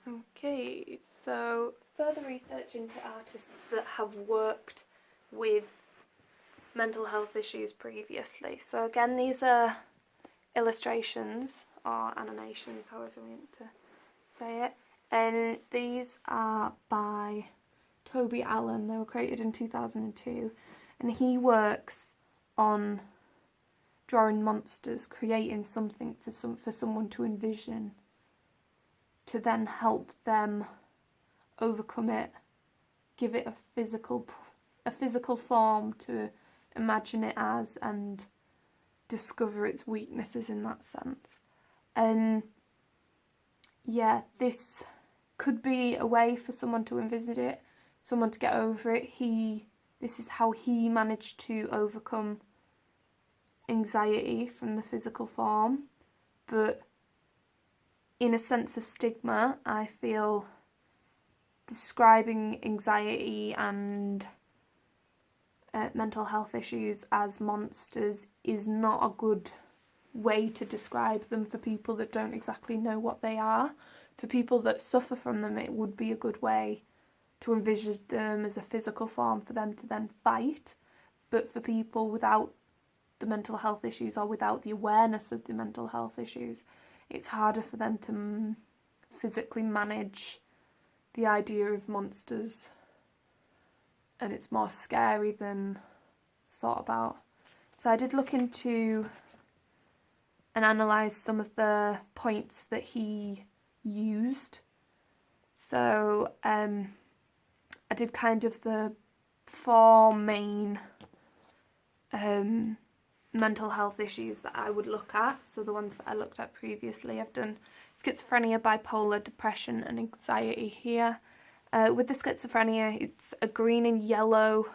Okay, so further research into artists that have worked with mental health issues previously. So again, these are illustrations or animations, however we want to say it. And these are by Toby Allen. They were created in 2002, and he works on drawing monsters, creating something for someone to envision, to then help them overcome it, give it a physical form to imagine it as, and discover its weaknesses in that sense. And yeah, this could be a way for someone to envisage it, someone to get over it. This is how he managed to overcome anxiety from the physical form. But in a sense of stigma, I feel describing anxiety and mental health issues as monsters is not a good way to describe them for people that don't exactly know what they are. For people that suffer from them, it would be a good way to envisage them as a physical form for them to then fight. But for people without the mental health issues or without the awareness of the mental health issues, it's harder for them to physically manage the idea of monsters, and it's more scary than thought about. So I did look into and analyse some of the points that he used. So I did kind of the four main mental health issues that I would look at. So the ones that I looked at previously, I've done schizophrenia, bipolar, depression and anxiety here. With the schizophrenia, it's a green and yellow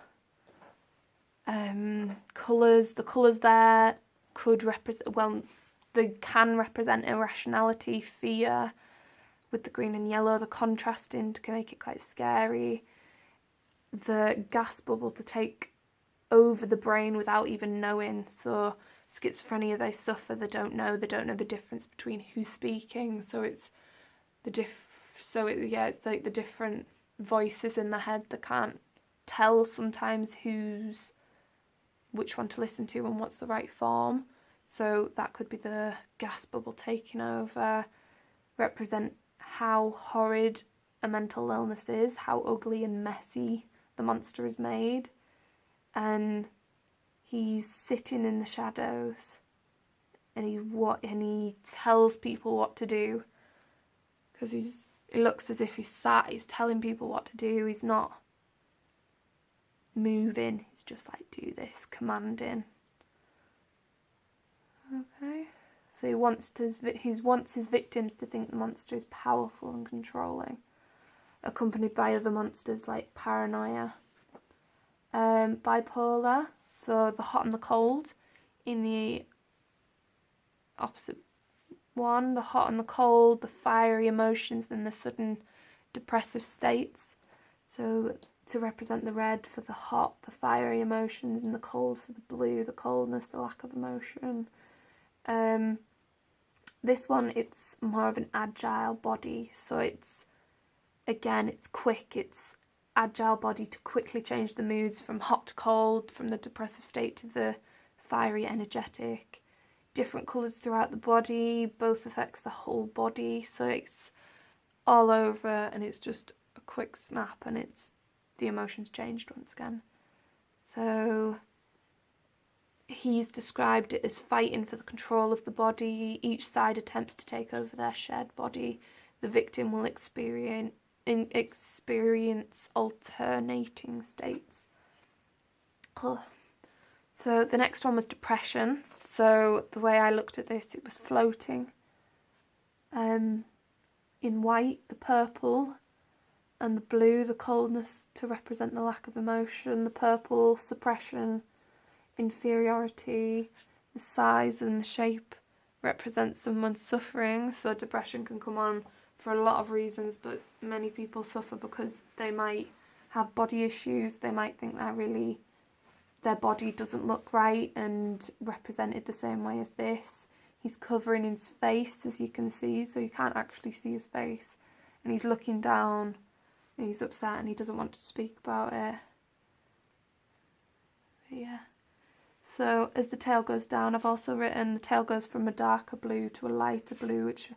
colours. The colours there could represent, well, they can represent irrationality, fear. With the green and yellow, the contrasting can make it quite scary. The gas bubble to take over the brain without even knowing. So schizophrenia, they suffer, they don't know the difference between who's speaking. So it's it's like the different voices in the head that can't tell sometimes which one to listen to and what's the right form. So that could be the gas bubble taking over, represent how horrid a mental illness is, how ugly and messy the monster is made. And he's sitting in the shadows, and he tells people what to do, because it looks as if he's telling people what to do. He's not moving, he's just like, do this, commanding. Okay, so he wants his victims to think the monster is powerful and controlling, accompanied by other monsters like paranoia. Bipolar, so the hot and the cold. In the opposite one, the hot and the cold, the fiery emotions, and the sudden depressive states. So to represent the red for the hot, the fiery emotions, and the cold for the blue, the coldness, the lack of emotion. This one, it's more of an agile body, so it's quick, it's agile body to quickly change the moods from hot to cold, from the depressive state to the fiery, energetic. Different colours throughout the body, both affects the whole body, so it's all over and it's just a quick snap and the emotions changed once again. So he's described it as fighting for the control of the body. Each side attempts to take over their shared body. The victim will experience alternating states. So the next one was depression. So the way I looked at this, it was floating in white, the purple, and the blue, the coldness to represent the lack of emotion, the purple, suppression, inferiority, the size and the shape represents someone suffering. So depression can come on for a lot of reasons, but many people suffer because they might have body issues. They might think their body doesn't look right and represented the same way as this. He's covering his face, as you can see, so you can't actually see his face. and he's looking down and he's upset and he doesn't want to speak about it. But yeah. So as the tail goes down, I've also written the tail goes from a darker blue to a lighter blue, which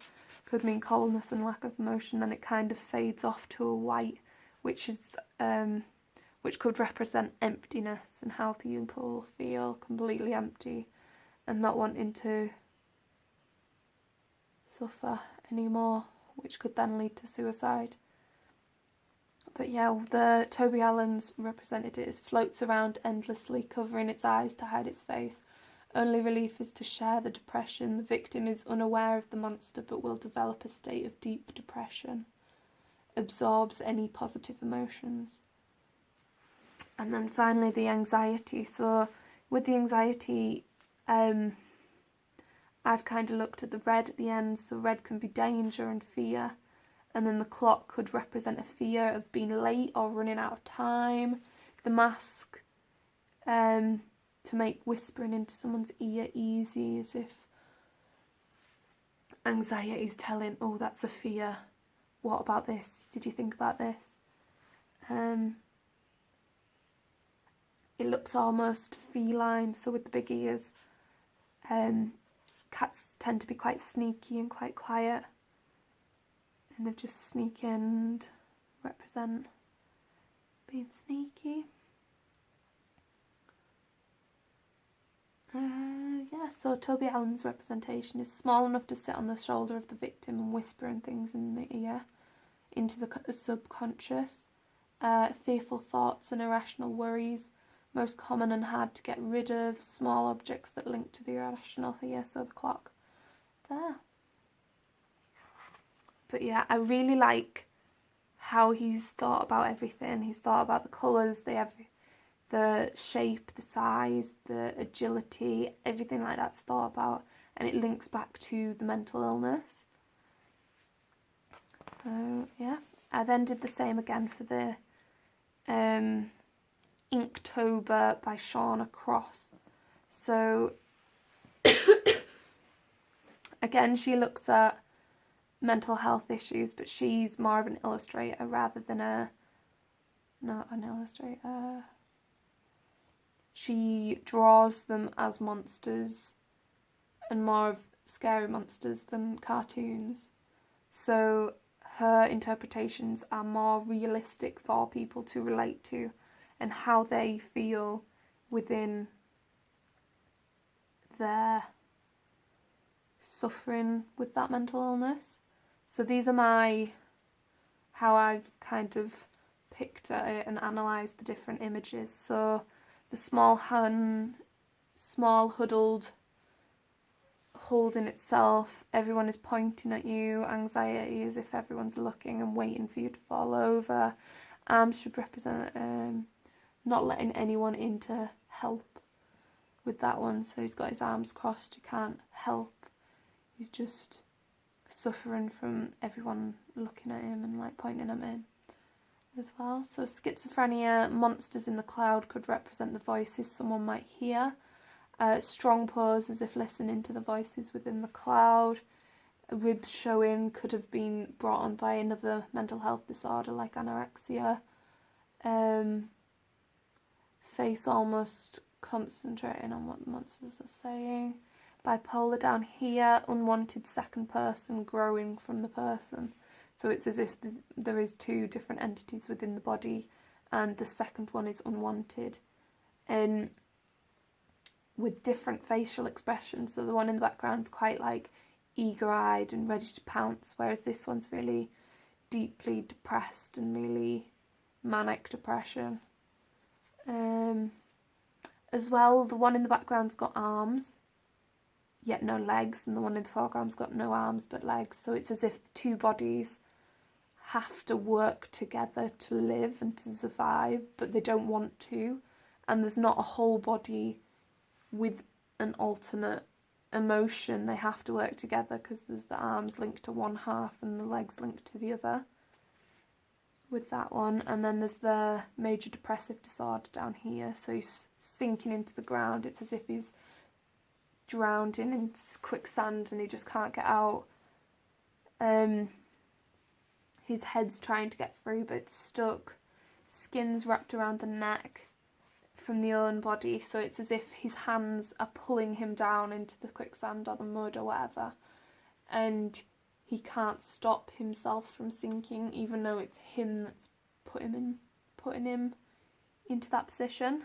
could mean coldness and lack of emotion. Then it kind of fades off to a white, which could represent emptiness and how people feel completely empty and not wanting to suffer anymore, which could then lead to suicide. But yeah, the Toby Allen's represented it as floats around endlessly, covering its eyes to hide its face. Only relief is to share the depression. The victim is unaware of the monster but will develop a state of deep depression. Absorbs any positive emotions. And then finally the anxiety. So with the anxiety, I've kind of looked at the red at the end. So red can be danger and fear. And then the clock could represent a fear of being late or running out of time. The mask, to make whispering into someone's ear easy, as if anxiety is telling, oh, that's a fear. What about this? Did you think about this? It looks almost feline, so with the big ears, cats tend to be quite sneaky and quite quiet. And they just sneak in and represent being sneaky. Yeah, so Toby Allen's representation is small enough to sit on the shoulder of the victim and whispering things in the ear into the subconscious. Fearful thoughts and irrational worries, most common and hard to get rid of. Small objects that link to the irrational here, so the clock there. But yeah, I really like how he's thought about everything. He's thought about the colours, the shape, the size, the agility, everything like that's thought about, and it links back to the mental illness. So yeah, I then did the same again for the Inktober by Shauna Cross. So again, she looks at mental health issues, but she's more of an illustrator rather than not an illustrator. She draws them as monsters and more of scary monsters than cartoons. So her interpretations are more realistic for people to relate to and how they feel within their suffering with that mental illness. So these are how I've kind of picked at it and analysed the different images. So the small huddled, holding itself, everyone is pointing at you, anxiety as if everyone's looking and waiting for you to fall over. Arms should represent not letting anyone in to help with that one. So he's got his arms crossed, he can't help. He's just suffering from everyone looking at him and like pointing at him as well. So schizophrenia, monsters in the cloud could represent the voices someone might hear. Strong pose as if listening to the voices within the cloud. Ribs showing could have been brought on by another mental health disorder like anorexia. Face almost concentrating on what the monsters are saying. Bipolar down here, unwanted second person growing from the person. So it's as if there is two different entities within the body and the second one is unwanted. And with different facial expressions. So the one in the background is quite like eager-eyed and ready to pounce, whereas this one's really deeply depressed and really manic depression. As well, the one in the background's got arms, yet no legs, and the one in the foreground's got no arms but legs. So it's as if the two bodies have to work together to live and to survive, but they don't want to. And there's not a whole body with an alternate emotion. They have to work together because there's the arms linked to one half and the legs linked to the other with that one. And then there's the major depressive disorder down here. So he's sinking into the ground. It's as if he's drowned in quicksand and he just can't get out. his head's trying to get through but it's stuck. Skin's wrapped around the neck from the own body, so it's as if his hands are pulling him down into the quicksand or the mud or whatever, and he can't stop himself from sinking, even though it's him that's putting him into that position.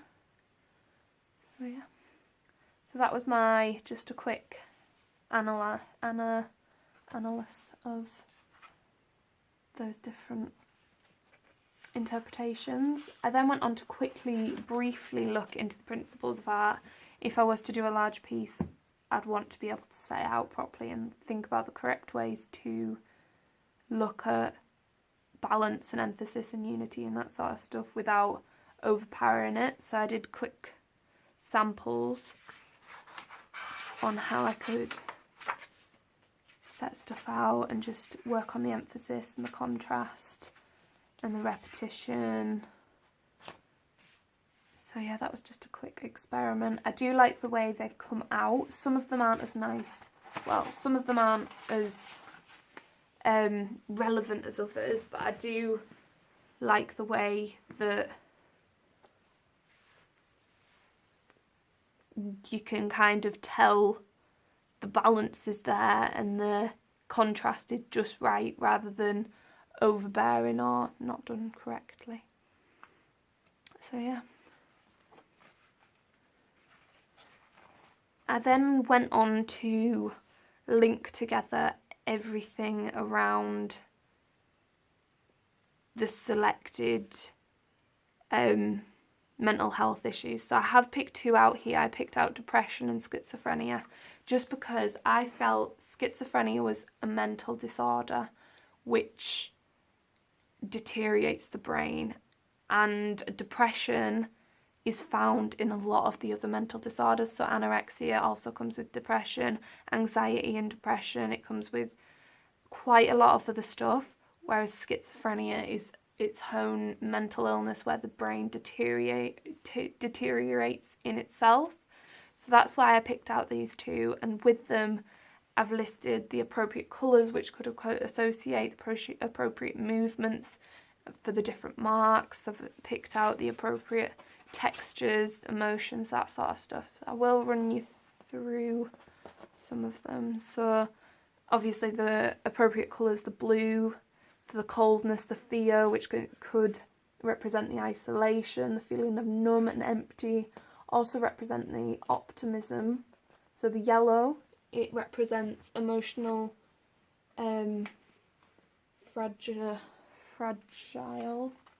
So yeah, so that was my just a quick analysis of those different interpretations. I then went on to briefly look into the principles of art. If I was to do a large piece, I'd want to be able to set it out properly and think about the correct ways to look at balance and emphasis and unity and that sort of stuff without overpowering it. So I did quick samples on how I could set stuff out and just work on the emphasis and the contrast and the repetition. So yeah, that was just a quick experiment. I do like the way they've come out. Some of them aren't as nice. Well, some of them aren't as relevant as others, but I do like the way that you can kind of tell the balance is there and the contrast is just right rather than overbearing or not done correctly. So yeah. I then went on to link together everything around the selected mental health issues. So I have picked two out here. I picked out depression and schizophrenia just because I felt schizophrenia was a mental disorder which deteriorates the brain, and depression is found in a lot of the other mental disorders. So anorexia also comes with depression, anxiety and depression, it comes with quite a lot of other stuff, whereas schizophrenia is its own mental illness where the brain deteriorates in itself. So that's why I picked out these two, and with them I've listed the appropriate colours which could associate the appropriate movements for the different marks. I've picked out the appropriate textures, emotions, that sort of stuff. I will run you through some of them. So obviously the appropriate colours, the blue for the coldness, the fear, which could represent the isolation, the feeling of numb and empty, also represent the optimism. So the yellow, it represents emotional,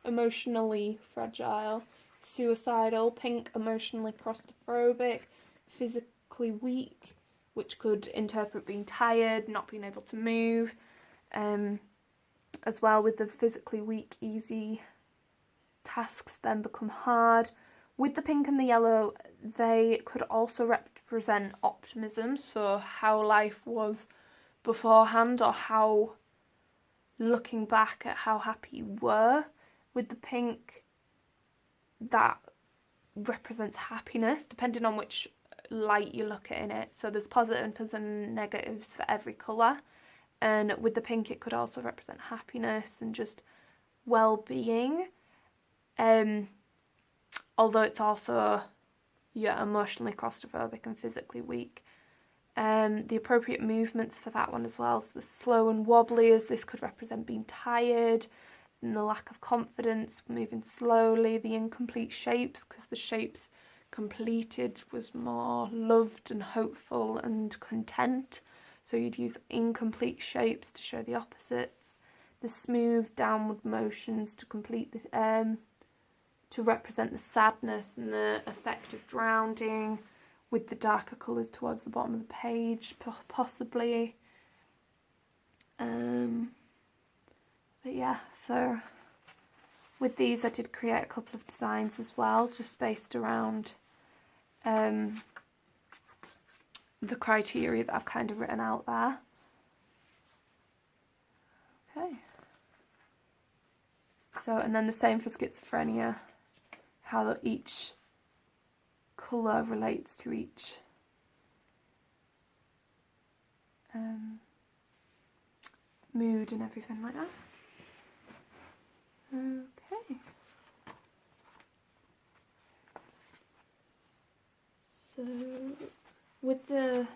emotionally fragile, suicidal. Pink, emotionally claustrophobic, physically weak, which could interpret being tired, not being able to move. As well with the physically weak, easy tasks then become hard. With the pink and the yellow, they could also represent optimism, so how life was beforehand, or how, looking back at how happy you were. With the pink, that represents happiness, depending on which light you look at in it. So there's positives and negatives for every colour. And with the pink, it could also represent happiness and just well-being. Although it's also, emotionally claustrophobic and physically weak. The appropriate movements for that one as well. So the slow and wobbly, as this could represent being tired, and the lack of confidence, moving slowly. The incomplete shapes, because the shapes completed was more loved and hopeful and content. So you'd use incomplete shapes to show the opposites. The smooth downward motions to complete the to represent the sadness and the effect of drowning, with the darker colours towards the bottom of the page, possibly. But yeah, so with these I did create a couple of designs as well, just based around the criteria that I've kind of written out there. Okay. So, and then the same for schizophrenia, how each colour relates to each mood and everything like that. Okay. So with the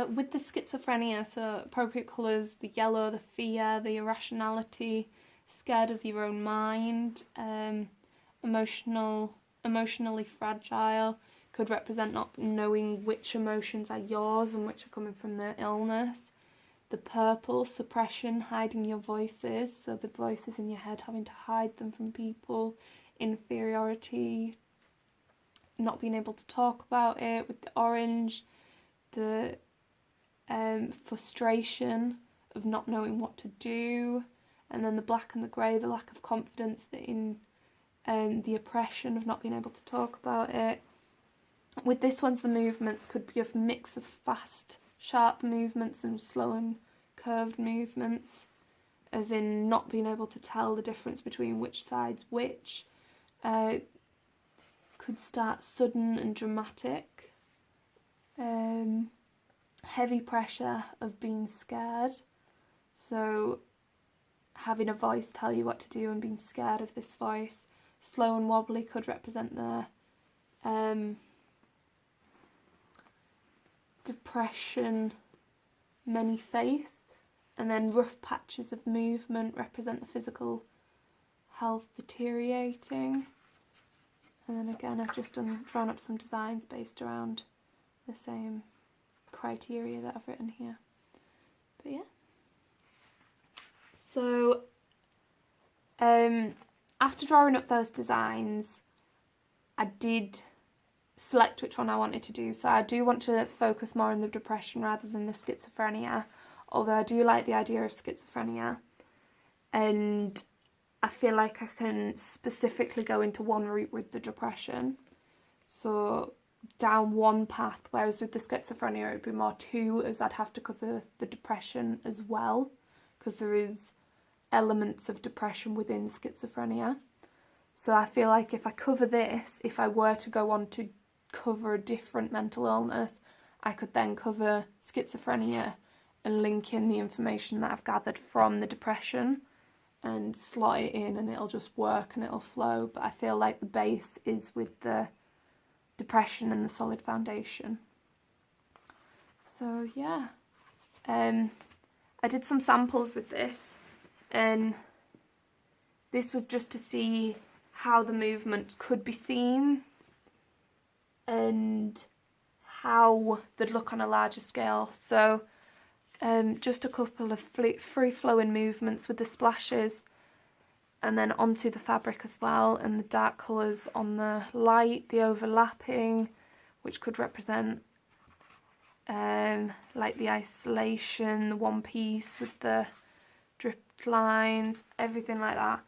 with the schizophrenia, so appropriate colours, the yellow, the fear, the irrationality, scared of your own mind, emotionally fragile, could represent not knowing which emotions are yours and which are coming from the illness. The purple, suppression, hiding your voices, so the voices in your head, having to hide them from people, inferiority, not being able to talk about it. With the orange, the frustration of not knowing what to do, and then the black and the grey, the lack of confidence, the oppression of not being able to talk about it. With this one's, the movements could be a mix of fast, sharp movements and slow and curved movements, as in not being able to tell the difference between which side's which. Could start sudden and dramatic. Heavy pressure of being scared, so having a voice tell you what to do and being scared of this voice. Slow and wobbly could represent the depression many face, and then rough patches of movement represent the physical health deteriorating. And then again, I've just drawn up some designs based around the same criteria that I've written here. But yeah. So after drawing up those designs, I did select which one I wanted to do. So I do want to focus more on the depression rather than the schizophrenia, although I do like the idea of schizophrenia, and I feel like I can specifically go into one route with the depression, so down one path, whereas with the schizophrenia it would be more two, as I'd have to cover the depression as well, because there is elements of depression within schizophrenia. So I feel like if I cover this, if I were to go on to cover a different mental illness, I could then cover schizophrenia and link in the information that I've gathered from the depression and slot it in, and it'll just work and it'll flow. But I feel like the base is with the depression and the solid foundation. So yeah, I did some samples with this, and this was just to see how the movements could be seen and how they'd look on a larger scale. So just a couple of free-flowing movements with the splashes, and then onto the fabric as well, and the dark colours on the light, the overlapping, which could represent like the isolation, the one piece with the dripped lines, everything like that.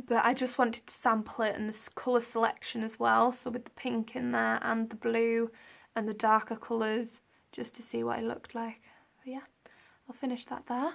But I just wanted to sample it, and this colour selection as well, so with the pink in there and the blue and the darker colours, just to see what it looked like. But yeah, I'll finish that there.